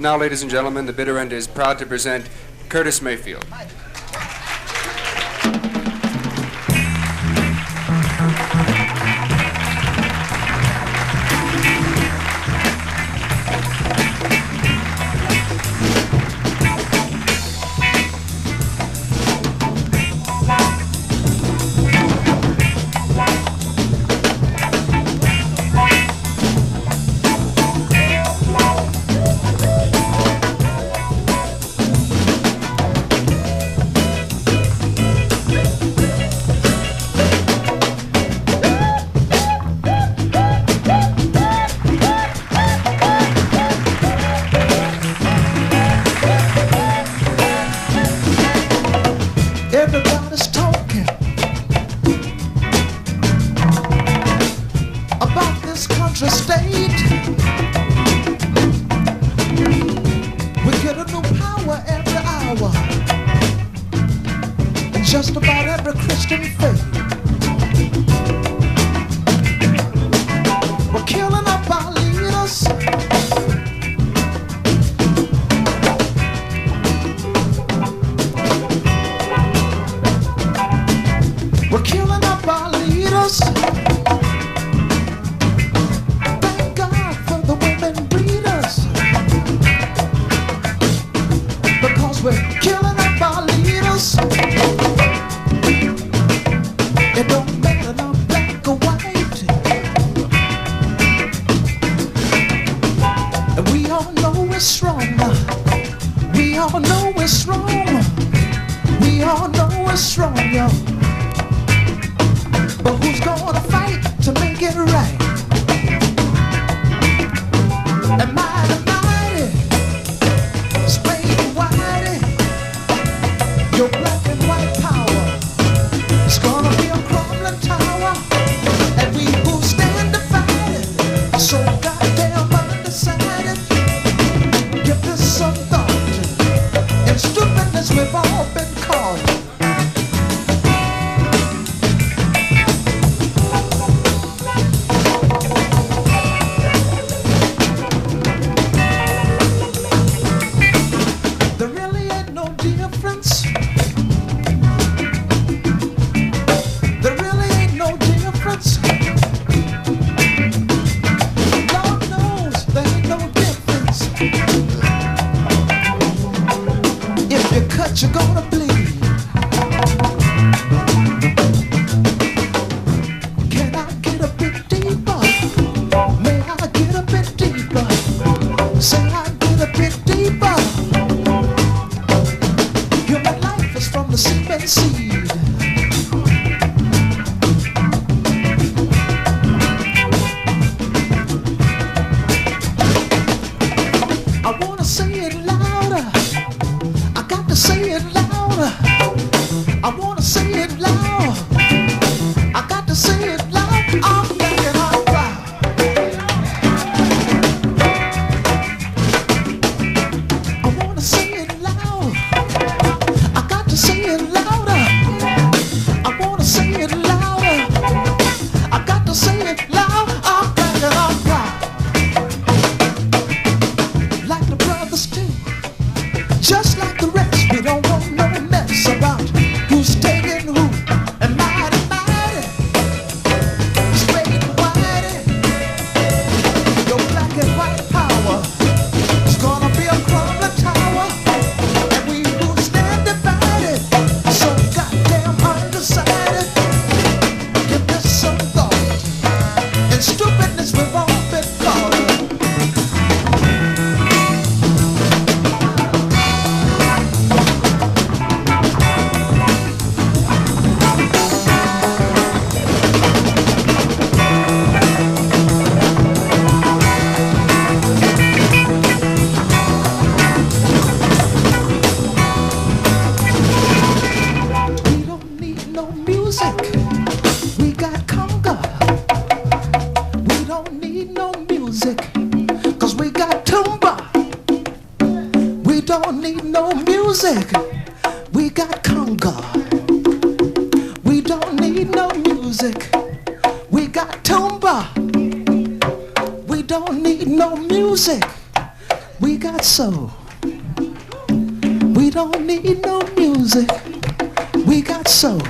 Now, ladies and gentlemen, the bitter end is proud to present Curtis Mayfield. Everybody's talking about this country state. We get a new power every hour in just about every Christian faith. We're killing up our leaders. We're killing up our leaders. Thank God for the women breeders, because we're killing up our leaders. It don't matter now, black or white, and we all know it's wrong. We all know it's wrong. We all know it's wrong, yo. But who's gonna fight to make it right? And mighty, mighty, straight and whitey, your black and white power is gonna be a crumbling tower. And we who stand divided, so goddamn undecided, give this some thought. In stupidness we've all been caught. You're gonna bleed. Can I get a bit deeper? May I get a bit deeper? Say I get a bit deeper. Human life is from the semen seed. I wanna say it louder. I got to say it louder. I wanna say it loud. I got to say it loud. I'm thinking out loud. I wanna say it loud. I got to say it louder. I wanna say it louder. I got to say it loud. I'm thinking out loud. Like the brothers do. Just like the rest, we don't want no mess about who's taking who. And mighty, mighty, straight and whitey, your black and white power is gonna be a crumbling tower. And we who stand divided, so goddamn undecided, give this some thought. In stupidness we've all been caught. don't need no music. We got conga. We don't need no music. We got tumba. We don't need no music. We got soul. We don't need no music. We got soul.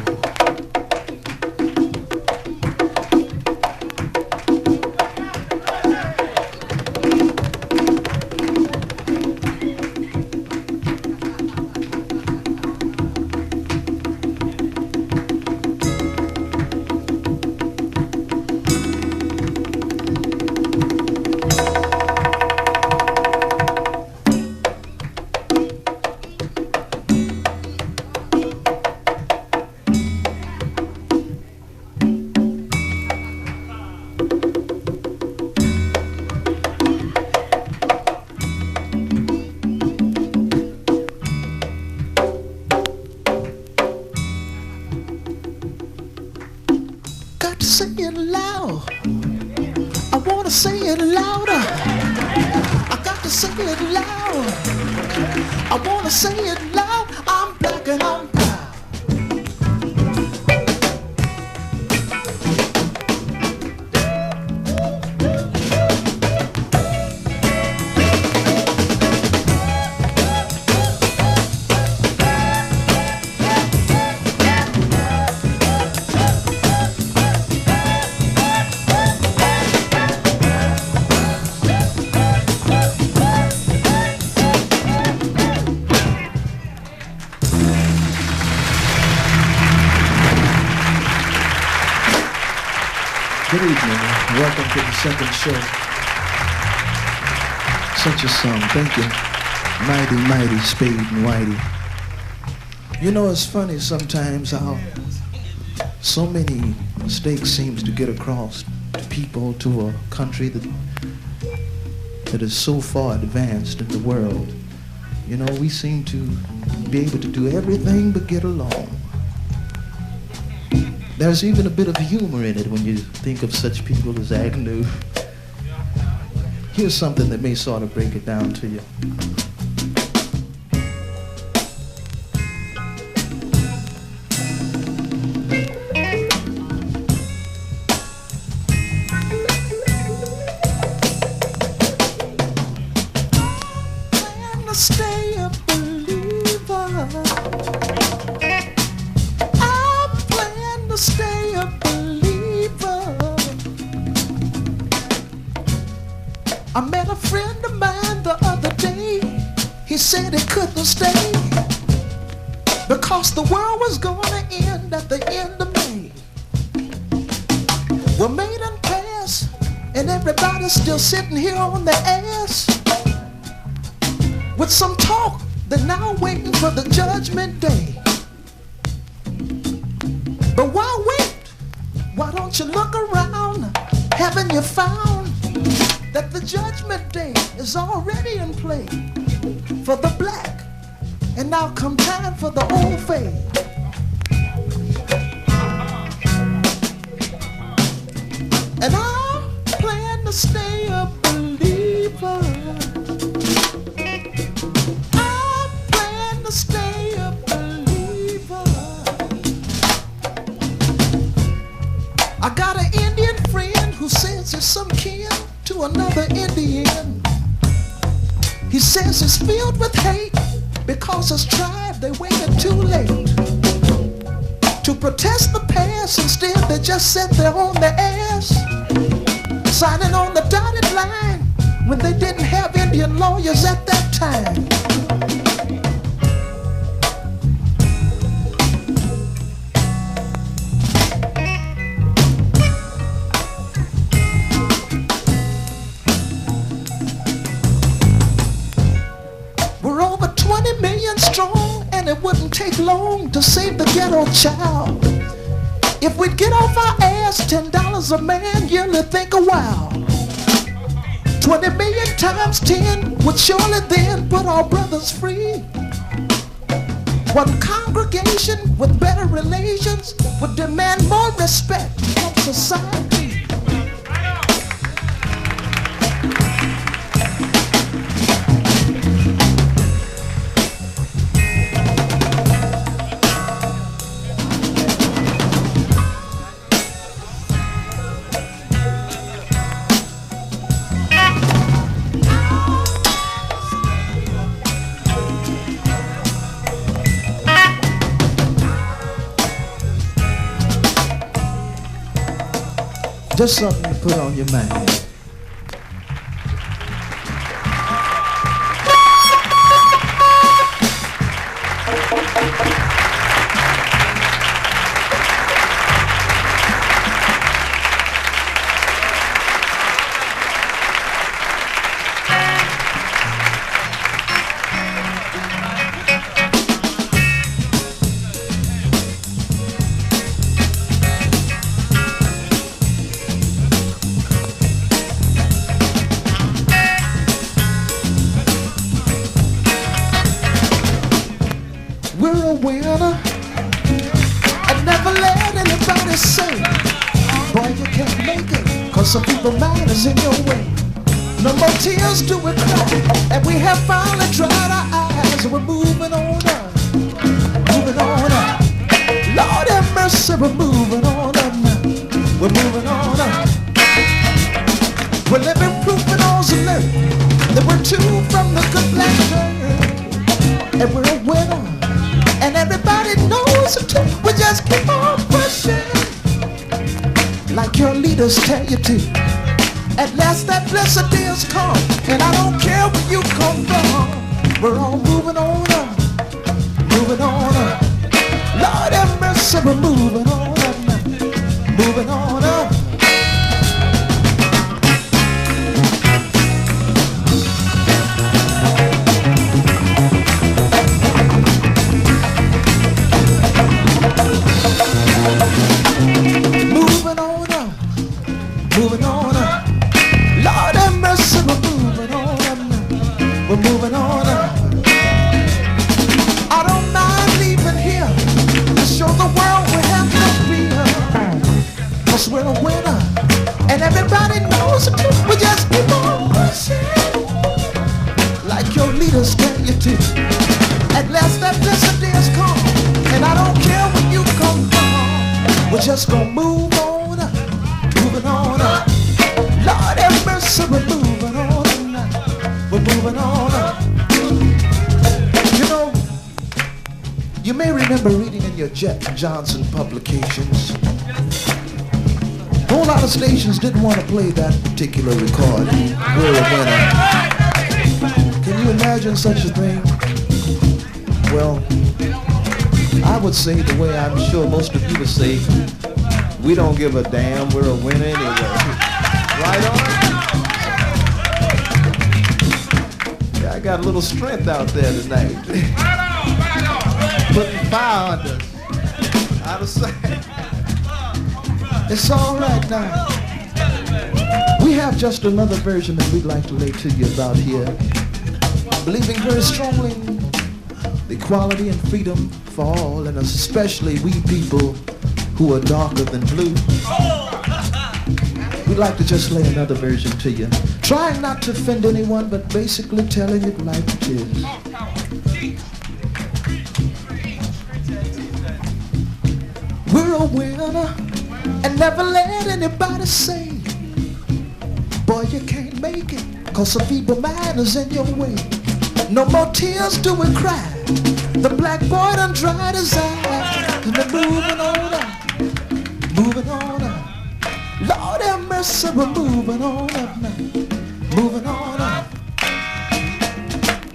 Say it loud. I wanna say it louder. I got to say it loud. I wanna say it loud. I'm black and I'm proud. Good evening. Welcome to the second show. Such a song. Thank you. Mighty, mighty Spade and Whitey. You know, it's funny sometimes how so many mistakes seems to get across to people, to a country that is so far advanced in the world. You know, we seem to be able to do everything but get along. There's even a bit of humor in it when you think of such people as Agnew. Here's something that may sort of break it down to you. Plan to stay a believer. Stay a believer. I met a friend of mine the other day. He said he couldn't stay because the world was gonna end at the end of May. Well, May done pass and everybody's still sitting here on their ass with some talk. They're now waiting for the judgment day. But why wait? Why don't you look around? Haven't you found that the judgment day is already in play for the black? And now come time for the old fade. And I plan to stay a believer. I plan to stay a believer. I got an Indian friend who says he's some kin to another Indian. He says it's filled with hate because his tribe, they waited too late to protest the past. Instead, they just sat there on their ass, signing on the dotted line when they didn't have Indian lawyers at that time. We're over 20 million strong, and it wouldn't take long to save the ghetto child. If we'd get off our ass, $10 a man, yearly think a while. 20 million times 10 would surely then put our brothers free. One congregation with better relations would demand more respect from society. Just something to put on your mind. We're a winner, and never let anybody say, boy, you can't make it, cause some people mind is in your way. No more tears do we cry, and we have finally dried our eyes, and we're moving on up, moving on up. Lord have mercy, we're moving on up now, we're moving on up. We're living proof in all's alert that we're two from the good black dirt, and we're a winner. And everybody knows it too. We just keep on pushing, like your leaders tell you to. At last that blessed day has come, and I don't care where you come from. We're all moving on up, moving on up. Lord have mercy, we're moving on up now, moving on up. Moving on up. Lord have mercy, we're moving on up now. We're moving on up. I don't mind leaving here to show the world we have no fear, cause we're a winner, and everybody knows it too. We just keep on pushing, like your leaders tell you to. At last that blessed day has come, and I don't care where you come from. We're just gonna move on up, moving on up. Lord have mercy, we're moving on up now. We're moving on up. You know, you may remember reading in your Jet Johnson publications, a whole lot of stations didn't want to play that particular record, We're a Winner. Can you imagine such a thing? Well, I would say the way I'm sure most of you would say, we don't give a damn, we're a winner anyway. Right on? Yeah, I got a little strength out there tonight. Putting fire under us. Out of sight. It's all right now. We have just another version that we'd like to lay to you about here. Believing very strongly in the equality and freedom for all, and especially we people who are darker than blue. We'd like to just lay another version to you, trying not to offend anyone, but basically telling it like it is. We're a winner, and never let anybody say, boy, you can't make it, cause some feeble mind is in your way. No more tears do we cry, the black boy done dried his eyes, and we're moving on up, moving on up. Lord have mercy, we're moving on up now, moving on up.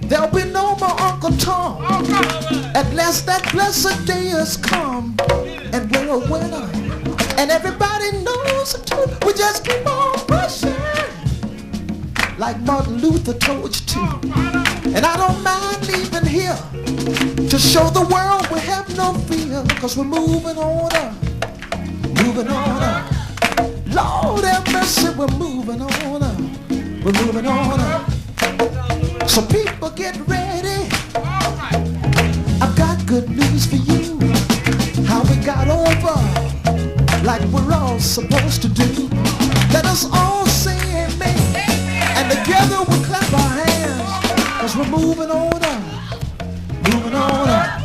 There'll be no more Uncle Tom. At last that blessed day has come, and we're a winner, and everybody knows it too. We just keep on pushing, like Martin Luther told you to. And I don't mind leaving here to show the world we have no fear, cause we're moving on up, moving on up. Lord have mercy, we're moving on up, we're moving on up. So people get ready, I've got good news for you. How we got over, like we're all supposed to do. Let us all say amen, and together we clap our hands, cause we're moving on up, moving on up.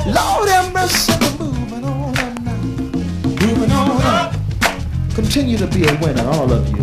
Lord have mercy, we're moving on up now, moving on up. Continue to be a winner, all of you.